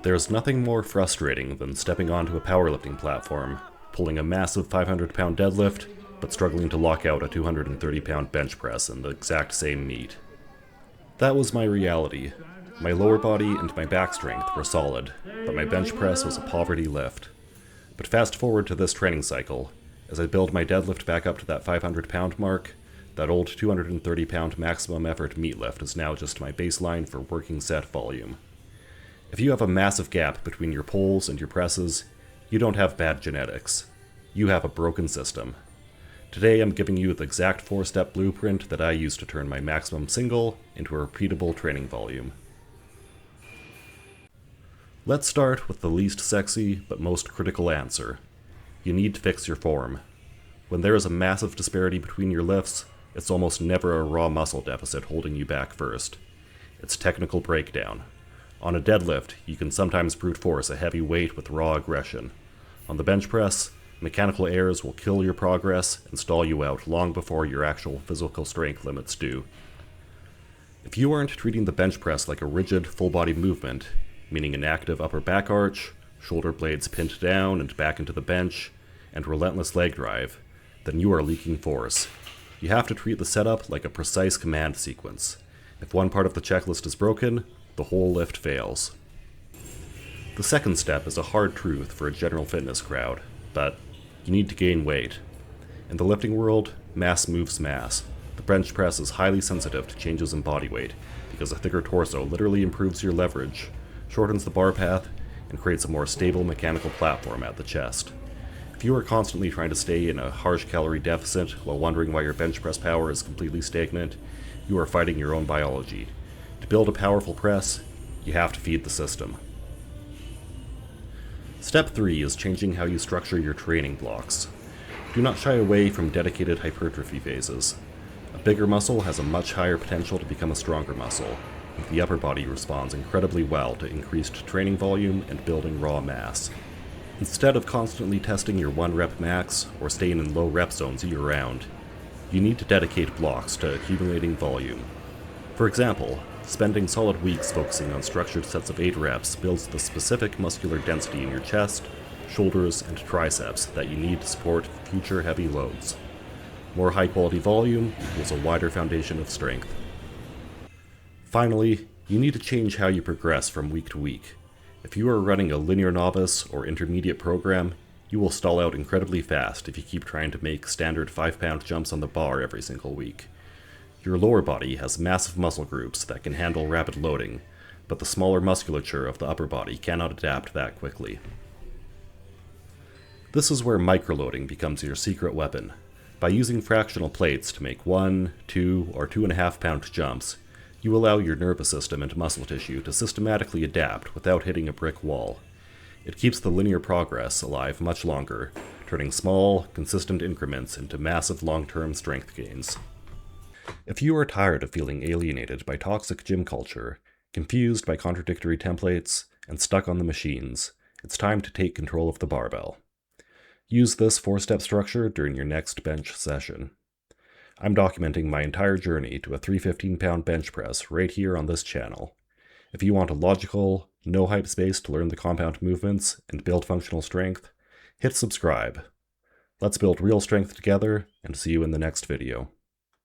There's nothing more frustrating than stepping onto a powerlifting platform, pulling a massive 500-pound deadlift, but struggling to lock out a 230-pound bench press in the exact same meet. That was my reality. My lower body and my back strength were solid, but my bench press was a poverty lift. But fast forward to this training cycle, as I build my deadlift back up to that 500-pound mark, that old 230-pound maximum effort meet lift is now just my baseline for working set volume. If you have a massive gap between your pulls and your presses, you don't have bad genetics. You have a broken system. Today I'm giving you the exact 4-step blueprint that I use to turn my maximum single into a repeatable training volume. Let's start with the least sexy but most critical answer. You need to fix your form. When there is a massive disparity between your lifts, it's almost never a raw muscle deficit holding you back first. It's technical breakdown. On a deadlift, you can sometimes brute force a heavy weight with raw aggression. On the bench press, mechanical errors will kill your progress and stall you out long before your actual physical strength limits do. If you aren't treating the bench press like a rigid, full-body movement, meaning an active upper back arch, shoulder blades pinned down and back into the bench, and relentless leg drive, then you are leaking force. You have to treat the setup like a precise command sequence. If one part of the checklist is broken, the whole lift fails. The second step is a hard truth for a general fitness crowd, but you need to gain weight. In the lifting world, mass moves mass. The bench press is highly sensitive to changes in body weight, because a thicker torso literally improves your leverage, shortens the bar path, and creates a more stable mechanical platform at the chest. If you are constantly trying to stay in a harsh calorie deficit while wondering why your bench press power is completely stagnant, you are fighting your own biology. To build a powerful press, you have to feed the system. Step 3 is changing how you structure your training blocks. Do not shy away from dedicated hypertrophy phases. A bigger muscle has a much higher potential to become a stronger muscle, and the upper body responds incredibly well to increased training volume and building raw mass. Instead of constantly testing your 1-rep max or staying in low rep zones year-round, you need to dedicate blocks to accumulating volume. For example, spending solid weeks focusing on structured sets of 8 reps builds the specific muscular density in your chest, shoulders, and triceps that you need to support future heavy loads. More high-quality volume equals a wider foundation of strength. Finally, you need to change how you progress from week to week. If you are running a linear novice or intermediate program, you will stall out incredibly fast if you keep trying to make standard 5-pound jumps on the bar every single week. Your lower body has massive muscle groups that can handle rapid loading, but the smaller musculature of the upper body cannot adapt that quickly. This is where microloading becomes your secret weapon. By using fractional plates to make 1, 2, or 2.5-pound jumps, you allow your nervous system and muscle tissue to systematically adapt without hitting a brick wall. It keeps the linear progress alive much longer, turning small, consistent increments into massive long-term strength gains. If you are tired of feeling alienated by toxic gym culture, confused by contradictory templates, and stuck on the machines, it's time to take control of the barbell. Use this 4-step structure during your next bench session. I'm documenting my entire journey to a 315-pound bench press right here on this channel. If you want a logical, no-hype space to learn the compound movements and build functional strength, hit subscribe. Let's build real strength together, and see you in the next video.